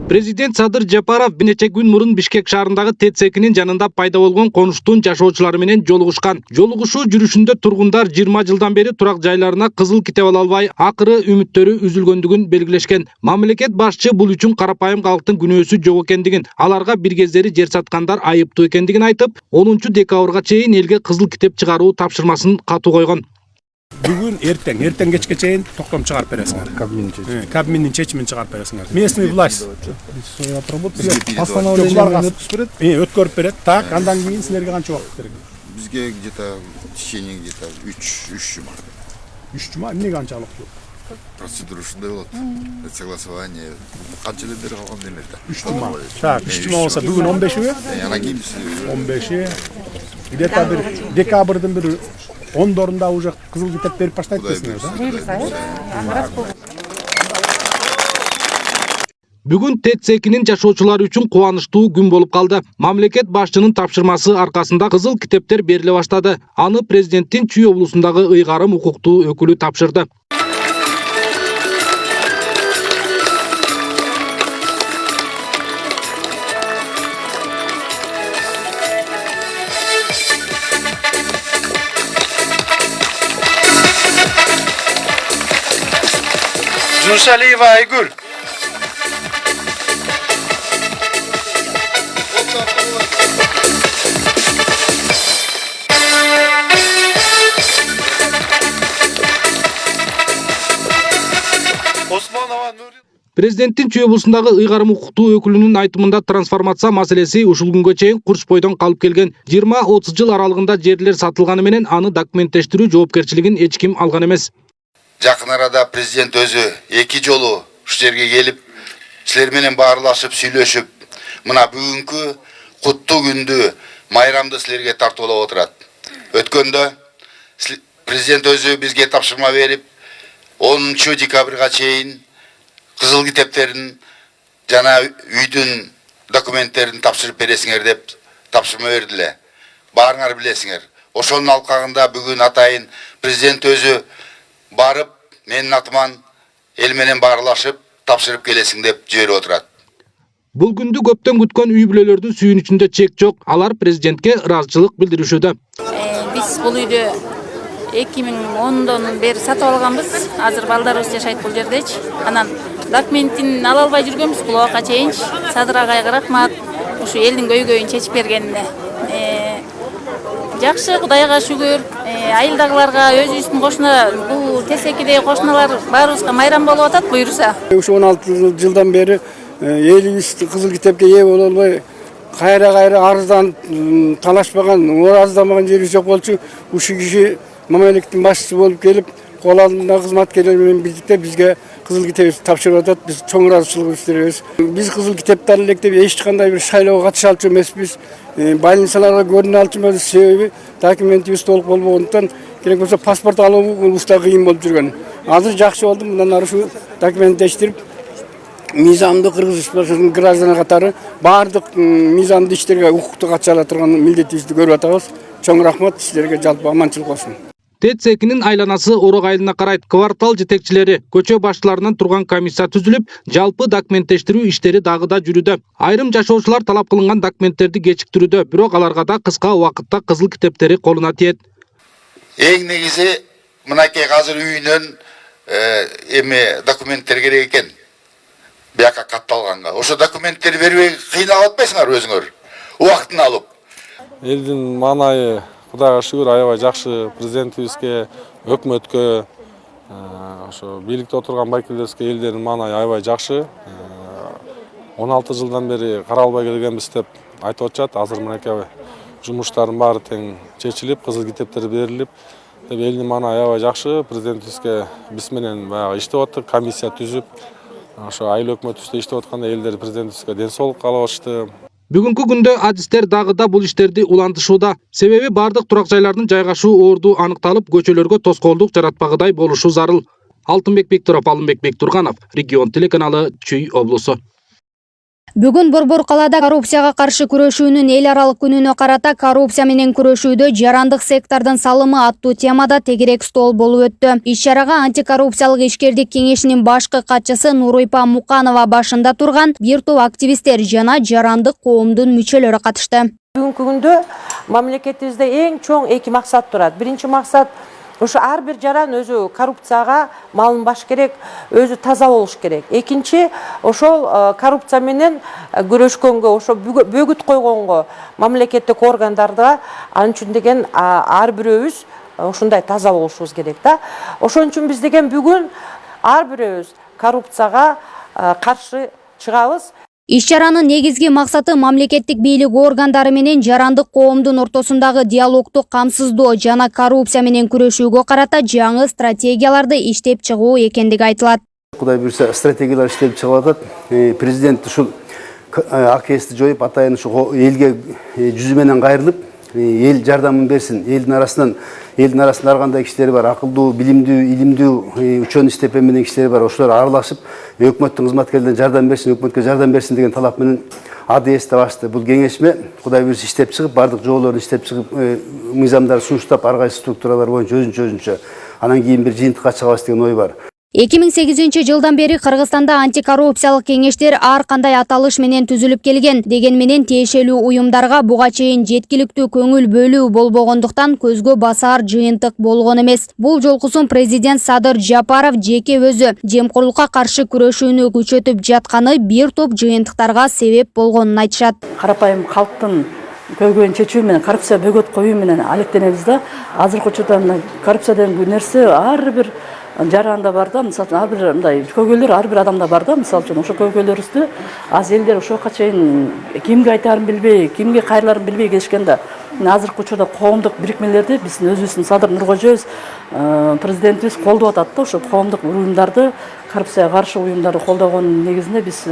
Президент Садыр Жапаров bir neçe gün murun Бишкек шаарындагы ТЭЦ-2-нин жанында пайда болгон конуштун жашоочулары менен жолугушкан. Жолугушуу жүрүшүндө тургундар 20 жылдан бери турак жайларына кызыл китеп ала албай, акыры үмүттөрү үзүлгөндүгүн белгилешкен. Мамлекет башчы бул үчүн карапайым калктын күнөөсү жок экендигин, аларга бир кездери жер саткандар айыптуу экендигин айтып, 10 декабрга чейин элге кызыл китеп чыгаруу тапшырмасын катуу койгон. Бүгін ертең кечке чейин токтом чыгарып бересиңер. Кабминдин чечимин чыгарып бересиңер. Местный власть постановление өткөрүп берет. Так, андан кийин силерге канча убакыт керек? Бизге где-то в течение где-то 3 жума. 3 жума эмне канчалык жок? Процедура ушундай болот. Согласование канча эле бери калган демекте. 3 жума. Так, 3 жума болсо бүгүн 15-і. Анан кийин 15-і. Где-то бир декабрдын бир 10-дорунда уже кызыл китеп берип баштайт дейсиңер, да? Бүгүн ТЭЦ-2-нин жашоочулары үчүн кубанычтуу күн болуп калды. Мамлекет башчынын тапшырмасы аркасында кызыл китептер бериле баштады. Аны президенттин Чүй облусундагы ыйгарым укуктуу өкүлү тапшырды. Жуншалиева Айгүл. Президенттин Чүй облусундагы ыйгарым укуктуу өкүлүнүн айтымында трансформация маселеси ушул күнгө чейин курчпойдон калып келген. 20-30 жыл аралыгында жерлер сатылганы менен аны документтештирүү жоопкерчилигин эч ким алган эмес. Жакын арада президент өзү 2 жолу ушу жерге келип, силер менен баарлашып, сүйлөшүп, мына бүгүнкү куттуу күндү, майрамды силерге тартуулап отурат. Өткөндө президент өзү бизге тапшырма берип, 10 декабрга чейин кызыл китептерин жана үйдүн документтерин тапшырып бересиңер деп тапшырма бердиле. Баарыңар билесиңер. Ошонун алкагында бүгүн атайын президент өзү барып, менин атыман эл менен баарлашып, тапшырып келесиң деп жиберип отурат. Бул күндү көптөн күткөн үй бүлөлөрдүн сүйүнүчүндө чек жок. Алар президентке ыраазычылык билдиришүүдө. Биз бул үйдү 2010-дон бери сатып алганбыз. Азыр балдарыбыз жашайт бул жердечи. Анан документин ала албай жүргөнбүз бул убакка чейинчи. Садыр агайга рахмат ушу элдин көйгөйүн чечип бергенине. Жакшы, Кудайга шүгүр. Айылдагыларга, өзүбүздүн кошуна, бул ТЭЦ-2деги кошуналар баарыбызга майрам болуп атат буйруса. Ушу 16 жылдан бери элибиз кызыл китепке ээ боло албай, кайра арызданып талашпаган, ораздамаган жери жок болчу. Ушу киши мамлекеттин башчысы болуп келип, кол алдында кызматкерлер менен бирдикте бизге кызыл китеп тапшырып атат. Биз чоң ыраазычылык билдиребиз. Биз кызыл китепти алелек деп эч кандай бир шайлоого катыша алчу эмеспиз. Больницаларга көрүнө алчу эмес, себеби документибиз толук болбогондуктан керек болсо паспорт алуу убузда кыйын болуп жүргөн. Азыр жакшы болду, мындан ары ушу документтештирип, мыйзамдуу Кыргыз Республикасынын гражданы катары баардык мыйзамдуу иштерге укуктуу катыша ала турган милдетибизди көрүп атабыз. Чоң рахмат, силерге жалпы аманчылык болсун. ТЭЦ-2-нин айланасы Орок айылына карайт. Квартал жетекчилери, көчө башчыларынан турган комиссия түзүлүп, жалпы документтештирүү иштери дагы да жүрүүдө. Айрым жашоочулар талап кылынган документтерди кечиктирүүдө, бирок аларга да кыска убакытта кызыл китептери колуна тиет. Эң негизи мынакей азыр үйүнөн документтер керек экен. Бияка катталганга. Ошо документтерди бербей кыйналып атпайсыңар өзүңөр? Убактын алып. Элдин маанайы Кудайга шүгүр аябай жакшы. Президентибизге, өкмөткө, ошо бийликте отурган байкелерибизге элдердин маанайы аябай жакшы. 16 жылдан бери каралбай келгенбиз деп айтып атышат. Азыр мынакей жумуштардын баары тең чечилип, кызыл китептер берилип, деп элдин маанайы аябай жакшы. Президентибизге биз менен баягы иштеп аттык, комиссия түзүп, ошо айыл өкмөтүбүздө иштеп атканда элдер президентибизге ден соолук каалап атышты. Бүгүнкү күндө адистер дагы да бул иштерди улантышууда. Себеби бардык турак жайлардын жайгашуу орду аныкталып, көчөлөргө тоскоолдук жаратпагыдай болушу зарыл. Алтынбек Бектуров, Алымбек Бектурганов, Регион телеканалы, Чүй облусу. Бүгүн Борбор калаада коррупцияга каршы күрөшүүнүн эл аралык күнүнө карата коррупция менен күрөшүүдө жарандык сектордун салымы аттуу темада тегерек стол болуп өттү. Иш-чарага антикоррупциялык ишкердик кеңешинин башкы катчысы Нурыйпа Муканова башында турган бир топ активисттер жана жарандык коомдун мүчөлөрү катышты. Бүгүнкү күндө мамлекетибизде эң чоң эки максат турат. Биринчи максат ошо ар бир жаран өзү коррупцияга малынбаш керек, өзү таза болуш керек. Экинчи ошол коррупция менен күрөшкөнгө, ошо бөгүт койгонго мамлекеттик органдарда анын үчүн деген ар бирөөбүз ушундай таза болушубуз керек да. Ошон үчүн биз деген бүгүн ар бирөөбүз коррупцияга каршы чыгабыз. Иш-чаранын негизги максаты мамлекеттик бийлик органдары менен жарандык коомдун ортосундагы диалогду камсыздоо жана коррупция менен күрөшүүгө карата жаңы стратегияларды иштеп чыгуу экендиги айтылат. Кудай буйрса стратегиялар иштелип чыгып атат. Президент ушул АКСти жоюп, атайын ушу элге жүзү менен кайрылып, эл жардамын берсин. Элдин арасында ар кандай кишилер бар, акылдуу, билимдүү, илимдүү, учөн истеп менен кишилер бар. Ошолор аралашып, өкмөттүн кызматкерлерине жардам берсин, өкмөткө жардам берсин деген талап менен АДСти башты. Бул кеңешме Кудай буйрса иштеп чыгып, бардык жоолорун иштеп чыгып, мыйзамдарды сунуштап, ар кайсы структуралар боюнча өзүнчө анан кийин бир жыйынтыкка чыгабыз деген ой бар. 2008 жылдан бери Кыргызстанда антикоррупциялык кеңештер ар кандай аталыш менен түзүлүп келген. Деген менен тиешелүү уюмдарга буга чейин жеткиликтүү көңүл бөлүү болбогондуктан көзгө басар жыйынтык болгон эмес. Бул жолкусун президент Садыр Жапаров жеке өзү жемкорлукка каршы күрөшүүнү күчөтүп жатканы бир топ жыйынтыктарга себеп болгонун айтышат. Карапайым калктын көйгөйүн чечүү менен, коррупция бөгөт коюу менен алектенебиз да. Азыркы учурда коррупция деген нерсе ар бир жаранда бар да, мисалы үчүн ар бир мындай көйгөйлөр ар бир адамда бар да, мисалы үчүн ошо көйгөйлөрүбүздү аз элдер ошого чейин кимге айтаарын билбей, кимге кайрылаарын билбей келишкен да. Азыркы учурда коомдук бирикмелерди биздин өзүбүздүн Садыр Нуркожоевич президентибиз колдоп атат да, ошо коомдук уюмдарды, коррупцияга каршы уюмдарды колдогонун негизинде биз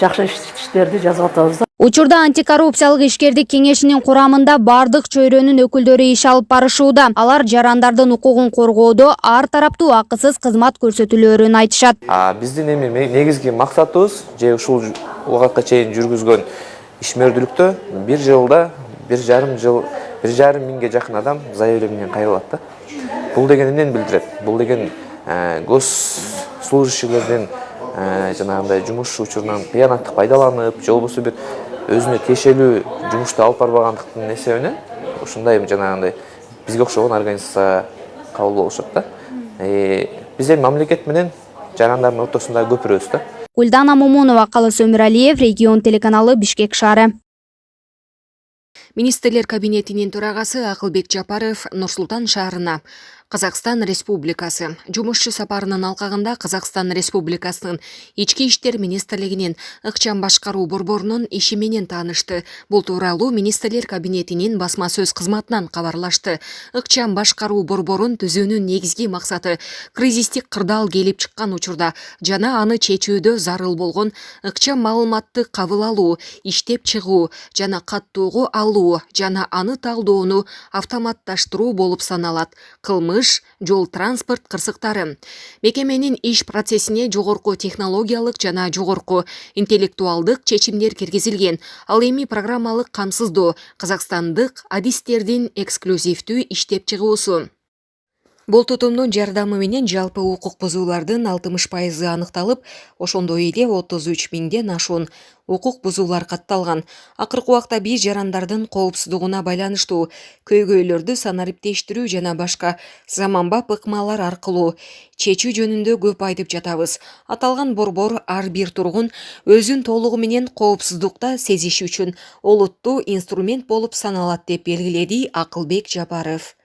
жакшы иштерди жазып атабыз да. Учурда антикоррупциялык ишкердик кеңешинин курамында бардык чөйрөнүн өкүлдөрү иш алып барышууда. Алар жарандардын укугун коргоодо ар тараптуу акысыз кызмат көрсөтүүлөрүн айтышат. Биздин негизги максатыбыз же ушул убакытка чейин жүргүзгөн ишмердүүлүктө бир жылда 1,5 миңге жакын адам заявление менен кайрылат да. Бул деген эмнени билдирет? Бул деген госслужащийлердин жанагындай жумуш учурунан кыянаттык пайдаланып, же болбосо бир өзүнө тиешелүү жумушту алып барбагандыктын эсебинен ушундай жанагындай бизге окшогон организация кабыл болушат да. Биз эми мамлекет менен жарандардын ортосунда көпүрөбүз да. Гүлдана Момунова, Калыс Өмүралиев, Регион телеканалы, Бишкек шаары. Министрлер кабинетинин төрагасы Акылбек Жапаров Нур-Султан шаарына Казакстан Республикасы жумушчу сапарынын алкагында Казакстан Республикасынын Ички иштер министрлигинин ыкчам башкаруу борборунун иши менен таанышты. Бул тууралуу Министрлер кабинетинин басма сөз кызматынан кабарлашты. Ыкчам башкаруу борборун түзүүнүн негизги максаты кризистик кырдаал келип чыккан учурда жана аны чечүүдө зарыл болгон ыкчам маалыматты кабыл алуу, иштеп чыгуу жана каттоого алуу жана аны талдоону автоматташтыруу болуп саналат. Кылмыш, жол транспорт кырсыктары. Мекеменин иш процессине жогорку технологиялык жана жогорку интеллектуалдык чечимдер киргизилген. Ал эми программалык камсыздоо, казакстандык адистердин эксклюзивдүү иштеп чыгуусу. Бул тутумдун жардамы менен жалпы укук бузуулардын 60% аныкталып, ошондой эле 33 миңден ашуун укук бузуулар катталган. Акыркы убакта биз жарандардын коопсуздугуна байланыштуу көйгөйлөрдү санариптештирүү жана башка заманбап ыкмалар аркылуу чечүү жөнүндө көп айтып жатабыз. Аталган борбор ар бир тургун өзүн толугу менен коопсуздукта сезиши үчүн олуттуу инструмент болуп саналат деп белгиледи Акылбек Жапаров.